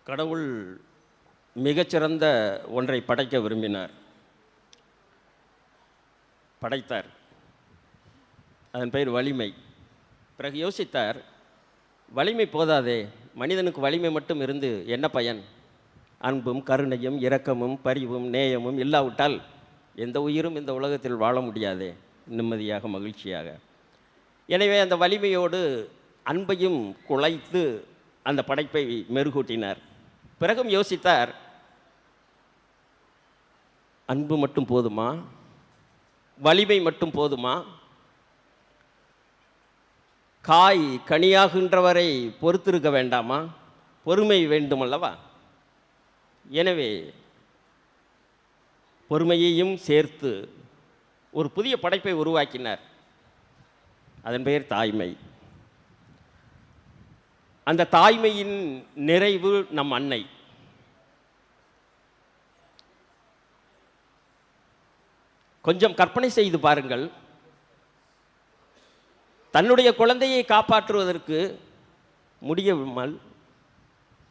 கடவுள் மிகச்சிறந்த ஒன்றை படைக்க விரும்பினார், படைத்தார். அதன் பெயர் வலிமை. பிறகு யோசித்தார், வலிமை போதாதே, மனிதனுக்கு வலிமை மட்டும் இருந்து என்ன பயன்? அன்பும் கருணையும் இரக்கமும் பரிவும் நேயமும் இல்லாவிட்டால் எந்த உயிரும் இந்த உலகத்தில் வாழ முடியாதே நிம்மதியாக மகிழ்ச்சியாக. எனவே அந்த வலிமையோடு அன்பையும் குழைத்து அந்த படைப்பை மெருகூட்டினார். பிறகும் யோசித்தார், அன்பு மட்டும் போதுமா? வலிமை மட்டும் போதுமா? காய் கனியாகின்றவரை பொறுத்திருக்க வேண்டாமா? பொறுமை வேண்டுமல்லவா? எனவே பொறுமையையும் சேர்த்து ஒரு புதிய படைப்பை உருவாக்கினார். அதன் பெயர் தாய்மை. அந்த தாய்மையின் நிறைவு நம் அன்னை. கொஞ்சம் கற்பனை செய்து பாருங்கள், தன்னுடைய குழந்தையை காப்பாற்றுவதற்கு முடியாமல்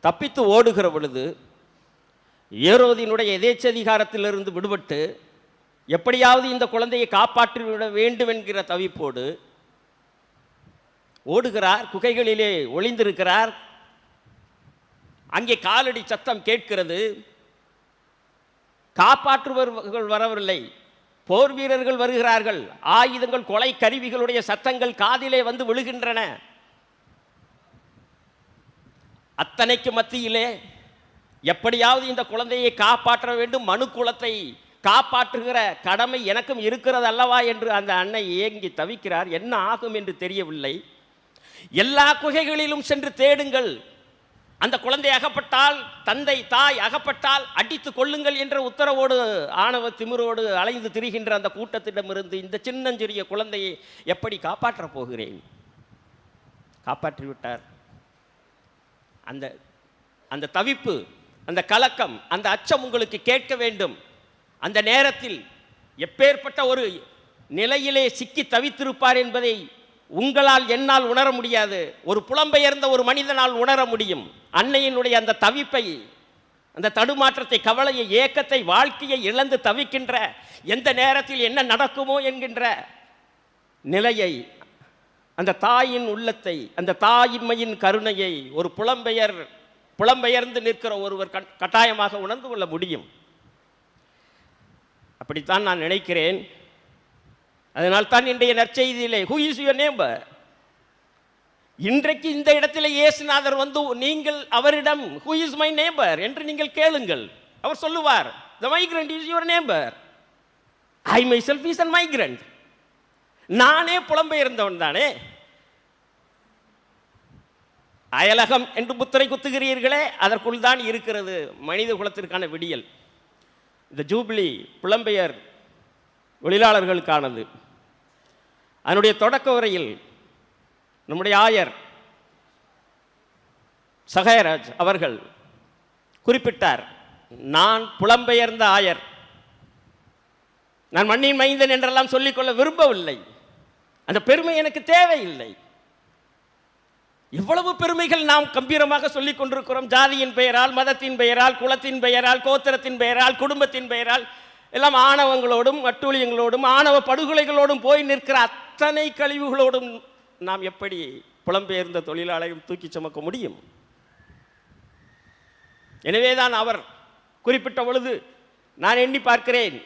தப்பித்து ஓடுகிற பொழுது ஏரோதினுடைய எதேச்சதிகாரத்திலிருந்து விடுபட்டு எப்படியாவது இந்த குழந்தையை காப்பாற்றிவிட வேண்டும் என்கிற தவிப்போடு ஓடுகிறார். குகைகளிலே ஒளிந்திருக்கிறார். அங்கே காலடி சத்தம் கேட்கிறது. காப்பாற்றுபவர்கள் வரவில்லை, போர் வீரர்கள் வருகிறார்கள். ஆயுதங்கள் கொலை கருவிகளுடைய சத்தங்கள் காதிலே வந்து விழுகின்றன. அத்தனைக்கு மத்தியிலே எப்படியாவது இந்த குழந்தையை காப்பாற்ற வேண்டும், மனு குலத்தை காப்பாற்றுகிற கடமை எனக்கும் இருக்கிறது அல்லவா என்று அந்த அன்னை ஏங்கி தவிக்கிறார். என்ன ஆகும் என்று தெரியவில்லை. எல்லா குகைகளிலும் சென்று தேடுங்கள், அந்த குழந்தை அகப்பட்டால், தந்தை தாய் அகப்பட்டால் அடித்து கொள்ளுங்கள் என்ற உத்தரவோடு ஆணவ திமிரோடு அலைந்து திரிகின்ற அந்த கூட்டத்திடமிருந்து இந்த சின்னஞ்சிறிய குழந்தையை எப்படி காப்பாற்றப் போகிறேன்? காப்பாற்றிவிட்டார். அந்த அந்த தவிப்பு, அந்த கலக்கம், அந்த அச்சம் உங்களுக்கு கேட்க வேண்டும். அந்த நேரத்தில் எப்பேற்பட்ட ஒரு நிலையிலே சிக்கி தவித்திருப்பார் என்பதை உங்களால் என்னால் உணர முடியாது. ஒரு புலம்பெயர்ந்த ஒரு மனிதனால் உணர முடியும். அன்னையினுடைய அந்த தவிப்பை, அந்த தடுமாற்றத்தை, கவலையை, ஏக்கத்தை, வாழ்க்கையை இழந்து தவிக்கின்ற, எந்த நேரத்தில் என்ன நடக்குமோ என்கின்ற நிலையை, அந்த தாயின் உள்ளத்தை, அந்த தாயின்மையின் கருணையை ஒரு புலம்பெயர்ந்து நிற்கிற ஒருவர் கட்டாயமாக உணர்ந்து கொள்ள முடியும். அப்படித்தான் நான் நினைக்கிறேன். அதனால் தான் இன்றைய நற்செய்தியிலே ஹூ இஸ் யுவர் நேபர், இன்றைக்கு இந்த இடத்துல இயேசுநாதர் வந்து நீங்கள் அவரிடம் ஹூ இஸ் மை நேபர் என்று நீங்கள் கேளுங்கள். அவர் சொல்லுவார், the migrant is your neighbour. I myself is an migrant. நானே புலம்பெயர்ந்தவன் தானே. அயலகம் என்று முத்திரை குத்துகிறீர்களே, அதற்குள் தான் இருக்கிறது மனித குலத்திற்கான விடியல். இந்த ஜூபிலி புலம்பெயர் தொழிலாளர்களுக்கானது. அதனுடைய தொடக்க உரையில் நம்முடைய ஆயர் சகாயராஜ் அவர்கள் குறிப்பிட்டார், நான் புலம்பெயர்ந்த ஆயர், நான் மண்ணின் மைந்தன் என்றெல்லாம் சொல்லிக்கொள்ள விரும்பவில்லை. அந்த பெருமை எனக்கு தேவையில்லை. இவ்வளவு பெருமைகள் நாம் கம்பீரமாக சொல்லிக் கொண்டிருக்கிறோம். ஜாதியின் பெயரால், மதத்தின் பெயரால், குலத்தின் பெயரால், கோத்திரத்தின் பெயரால், குடும்பத்தின் பெயரால், எல்லாம் ஆணவங்களோடும் அட்டூழியங்களோடும் ஆணவ படுகொலைகளோடும் போய் நிற்கிற அத்தனை கழிவுகளோடும் நாம் எப்படி புலம்பெயர்ந்த தொழிலாளரையும் தூக்கி சுமக்க முடியும்? எனவேதான் அவர் குறிப்பிட்ட பொழுது நான் எண்ணி பார்க்கிறேன்,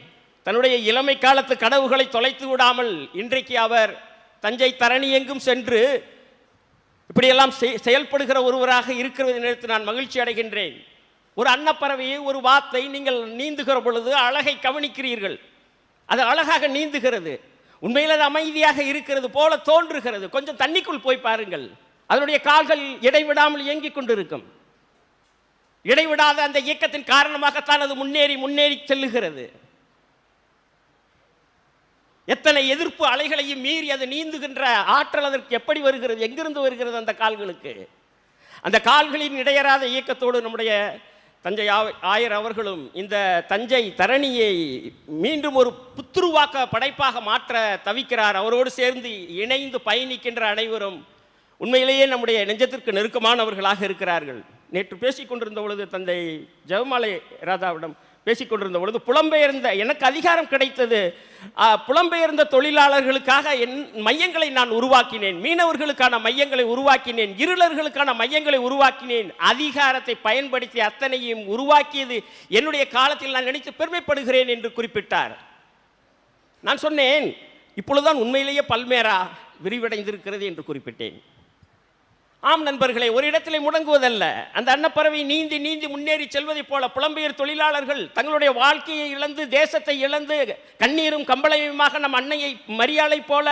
தன்னுடைய இளமை காலத்து கனவுகளை தொலைத்து விடாமல் இன்றைக்கு அவர் தஞ்சை தரணி எங்கும் சென்று இப்படியெல்லாம் செயல்படுகிற ஒருவராக இருக்கிறது நினைத்து நான் மகிழ்ச்சி அடைகின்றேன். ஒரு அன்னப்பறவையை, ஒரு வாத்தை நீங்கள் நீந்துகிற பொழுது அழகை கவனிக்கிறீர்கள். அது அழகாக நீந்துகிறது, உண்மையில் அது அமைதியாக இருக்கிறது போல தோன்றுகிறது. கொஞ்சம் தண்ணிக்குள் போய் பாருங்கள், அதனுடைய கால்கள் இடைவிடாமல் இயங்கிக் கொண்டிருக்கும். இடைவிடாத அந்த இயக்கத்தின் காரணமாகத்தான் அது முன்னேறி செல்லுகிறது. எத்தனை எதிர்ப்பு அலைகளையும் மீறி அது நீந்துகின்ற ஆற்றல் அதற்கு எப்படி வருகிறது? எங்கிருந்து வருகிறது அந்த கால்களுக்கு? அந்த கால்களின் இடையறாத இயக்கத்தோடு நம்முடைய தஞ்சை ஆயர் அவர்களும் இந்த தஞ்சை தரணியை மீண்டும் ஒரு புத்துருவாக்க படைப்பாக மாற்ற தவிக்கிறார். அவரோடு சேர்ந்து இணைந்து பயணிக்கின்ற அனைவரும் உண்மையிலேயே நம்முடைய நெஞ்சத்திற்கு நெருக்கமானவர்களாக இருக்கிறார்கள். நேற்று பேசிக்கொண்டிருந்த பொழுது தந்தை ஜெபமாலை ராதாவிடம் பேசிக்கொண்டிருந்த பொழுது புலம்பெயர்ந்த எனக்கு அதிகாரம் கிடைத்தது, புலம்பெயர்ந்த தொழிலாளர்களுக்காக என் மையங்களை நான் உருவாக்கினேன், மீனவர்களுக்கான மையங்களை உருவாக்கினேன், இருளர்களுக்கான மையங்களை உருவாக்கினேன், அதிகாரத்தை பயன்படுத்தி அத்தனையும் உருவாக்கியது என்னுடைய காலத்தில் நான் நினைத்து பெருமைப்படுகிறேன் என்று குறிப்பிட்டார். நான் சொன்னேன், இப்பொழுதுதான் உண்மையிலேயே பல்மேரா விரிவடைந்திருக்கிறது என்று குறிப்பிட்டேன். ஆம் நண்பர்களே, ஒரு இடத்திலே முடங்குவதல்ல. அந்த அன்னப்பறவை நீந்தி நீந்தி முன்னேறி செல்வதைப் போல புலம்பெயர் தொழிலாளர்கள் தங்களுடைய வாழ்க்கையை இழந்து, தேசத்தை இழந்து, கண்ணீரும் கம்பளையுமாக நம் அன்னையை மரியாதை போல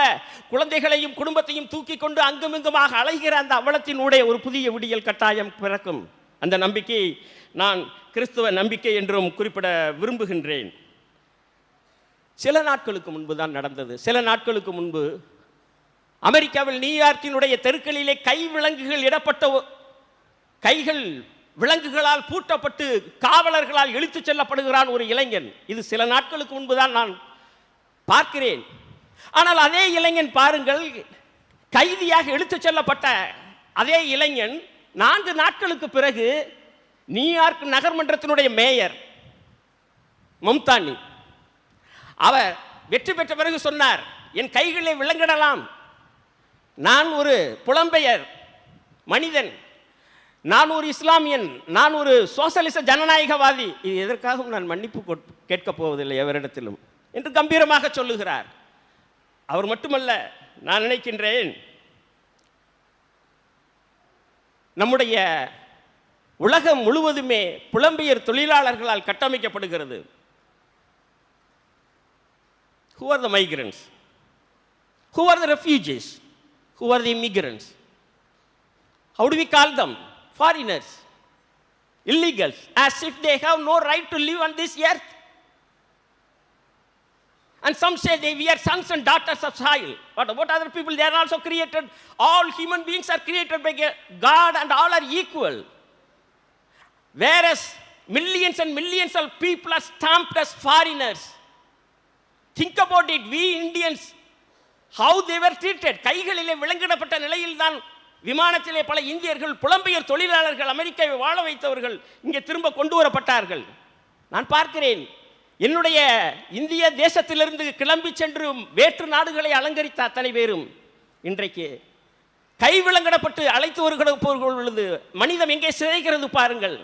குழந்தைகளையும் குடும்பத்தையும் தூக்கி கொண்டு அங்குமிங்குமாக அலைகிற அந்த அவலத்தினுடைய ஒரு புதிய விடியல் கட்டாயம் பிறக்கும். அந்த நம்பிக்கையை நான் கிறிஸ்துவ நம்பிக்கை என்றும் குறிப்பிட விரும்புகின்றேன். சில நாட்களுக்கு முன்பு தான் நடந்தது. சில நாட்களுக்கு முன்பு அமெரிக்காவில் நியூயார்க்கினுடைய தெருக்களிலே கை விலங்குகள் இடப்பட்ட கைகள் விலங்குகளால் பூட்டப்பட்டு காவலர்களால் இழுத்துச் செல்லப்படுகிறான் ஒரு இளைஞன். இது சில நாட்களுக்கு முன்புதான் நான் பார்க்கிறேன். ஆனால் அதே இளைஞன் பாருங்கள், கைதியாக இழுத்துச் செல்லப்பட்ட அதே இளைஞன் 4 நாட்களுக்கு பிறகு நியூயார்க் நகர்மன்றத்தினுடைய மேயர் மம்தானி அவர் வெற்றி பெற்ற பிறகு சொன்னார், என் கைகளை விலங்கிடலாம், நான் ஒரு புலம்பெயர் மனிதன், நான் ஒரு இஸ்லாமியன், நான் ஒரு சோசலிச ஜனநாயகவாதி, இது எதற்காகவும் நான் மன்னிப்பு கேட்கப் போவதில்லை எவரிடத்திலும் என்று கம்பீரமாக சொல்லுகிறார். அவர் மட்டுமல்ல, நான் நினைக்கின்றேன் நம்முடைய உலகம் முழுவதுமே புலம்பெயர் தொழிலாளர்களால் கட்டமைக்கப்படுகிறது. Who are the migrants? Who are the refugees? Who are the immigrants? How do we call them? Foreigners, illegals, as if they have no right to live on this earth. And some say we are sons and daughters of soil. But about other people, they are also created. All human beings are created by God and all are equal. Whereas millions and millions of people are stamped as foreigners. Think about it, we Indians, how they were treated. கைகளிலே விலங்கிடப்பட்ட நிலையில் தான் விமானத்திலே பல இந்தியர்கள், புலம்பெயர் தொழிலாளர்கள், அமெரிக்காவை வாழ வைத்தவர்கள் இங்கே திரும்ப கொண்டு வரப்பட்டார்கள். நான் பார்க்கிறேன், என்னுடைய இந்திய தேசத்திலிருந்து கிளம்பி சென்று வேற்று நாடுகளை அலங்கரித்த அத்தனை பேரும் இன்றைக்கு கை விலங்கிடப்பட்டு அழைத்து வருகிறது. மனிதம் எங்கே சிதைகிறது பாருங்கள்.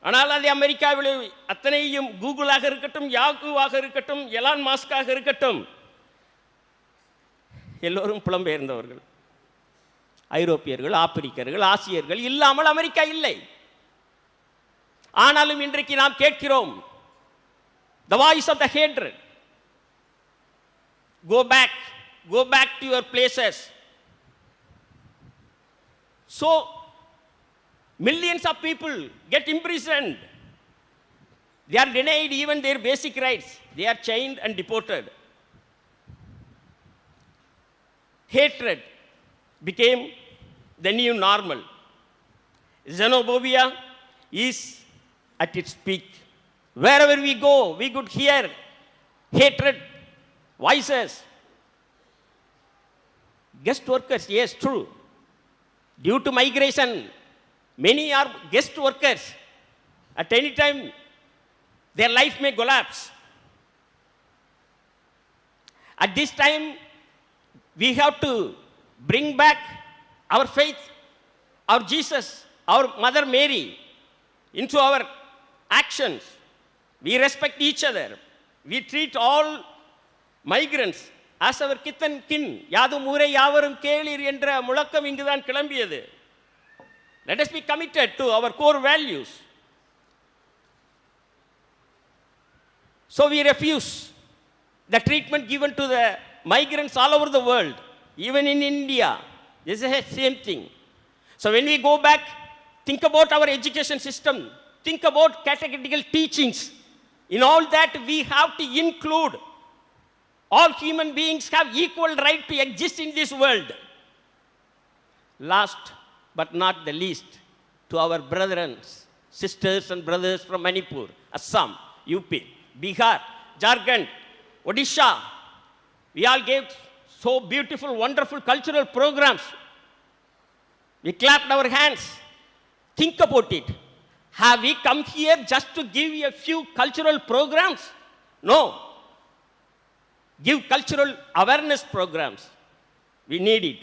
ஆனால் அது அமெரிக்காவில் அத்தனையும் கூகுளாக இருக்கட்டும், யாகுவாக இருக்கட்டும், எலான் மாஸ்காக இருக்கட்டும், எல்லோரும் புலம்பெயர்ந்தவர்கள். ஐரோப்பியர்கள், ஆப்பிரிக்கர்கள், ஆசியர்கள் இல்லாமல் அமெரிக்கா இல்லை. ஆனாலும் இன்றைக்கு நாம் கேட்கிறோம், the voice of the hatred, go back to your places. So millions of people get imprisoned. They are denied even their basic rights. They are chained and deported. Hatred became the new normal. Xenophobia is at its peak. Wherever we go, we could hear hatred voices. Guest workers, yes, true. Due to migration, many are guest workers. At any time, their life may collapse. At this time, we have to bring back our faith, our Jesus, our Mother Mary into our actions. We respect each other. We treat all migrants as our kith and kin. யாதும் ஊரே யாவரும் கேளீர் என்ற முழக்கம் இங்குதான் கிளம்பியது. Let us be committed to our core values. So we refuse the treatment given to the migrants all over the world, even in India. This is the same thing. So when we go back, think about our education system, think about categorical teachings. In all that, we have to include all human beings have equal right to exist in this world. Last but not the least, to our brothers, sisters and brothers from Manipur, Assam, UP, Bihar, Jharkhand, Odisha, we all gave so beautiful, wonderful cultural programs. We clapped our hands. think about it. Have we come here just to give a few cultural programs? No. Give cultural awareness programs. We need it.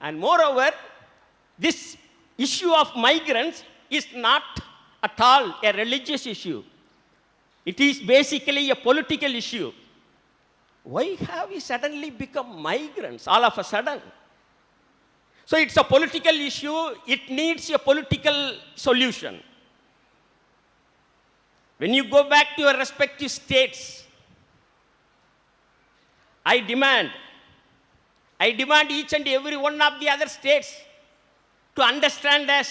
And moreover, this issue of migrants is not at all a religious issue. It is basically a political issue. Why have we suddenly become migrants all of a sudden? So it's a political issue. It needs a political solution. When you go back to your respective states, I demand each and every one of the other states to understand us.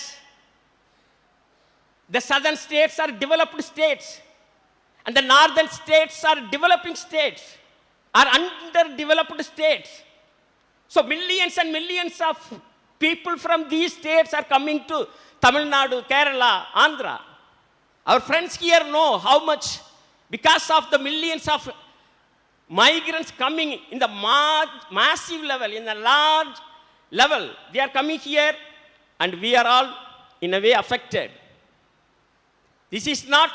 The southern states are developed states, and the northern states are developing states, are underdeveloped states. So millions and millions of people from these states are coming to Tamil Nadu, Kerala, Andhra. Our friends here know how much, because of the millions of migrants coming in the massive level, in a large level, they are coming here, and we are all in a way affected. This is not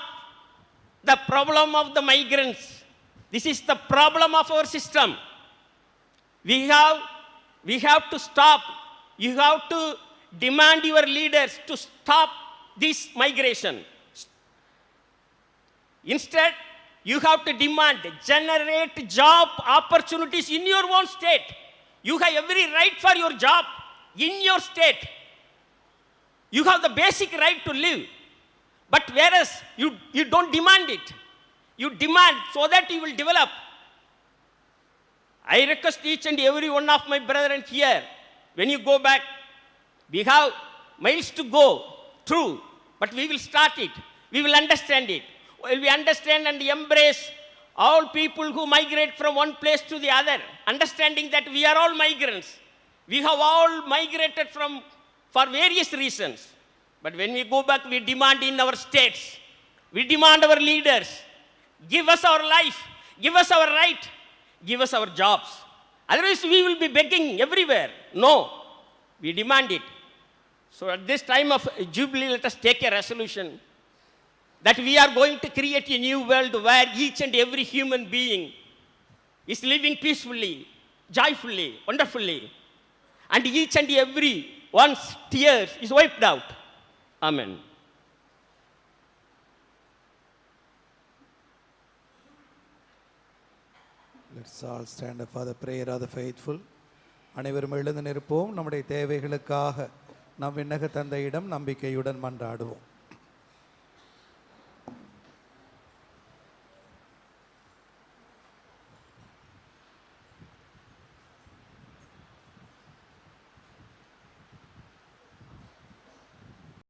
the problem of the migrants. This is the problem of our system. We have to stop. You have to demand your leaders to stop this migration. Instead, you have to demand, generate job opportunities in your own state. You have every right for your job in your state. You have the basic right to live. But whereas you don't demand it, you demand so that you will develop. I request each and every one of my brethren here, when you go back, we have miles to go through, but we will start it. We will understand it. When we understand and embrace all people who migrate from one place to the other, understanding that we are all migrants. We have all migrated for various reasons. But when we go back, we demand in our states. We demand our leaders. Give us our life. Give us our right. Give us our jobs. Otherwise, we will be begging everywhere. No. We demand it. So at this time of Jubilee, let us take a resolution that we are going to create a new world where each and every human being is living peacefully, joyfully, wonderfully, and each and every one's tears is wiped out. Amen. Let's all stand up for the prayer of the faithful. அனைவரும் எழுந்து நிற்போம். நம்முடைய தேவைகளுக்காக நம் விண்ணக தந்தையிடம் நம்பிக்கையுடன் மன்றாடுவோம்.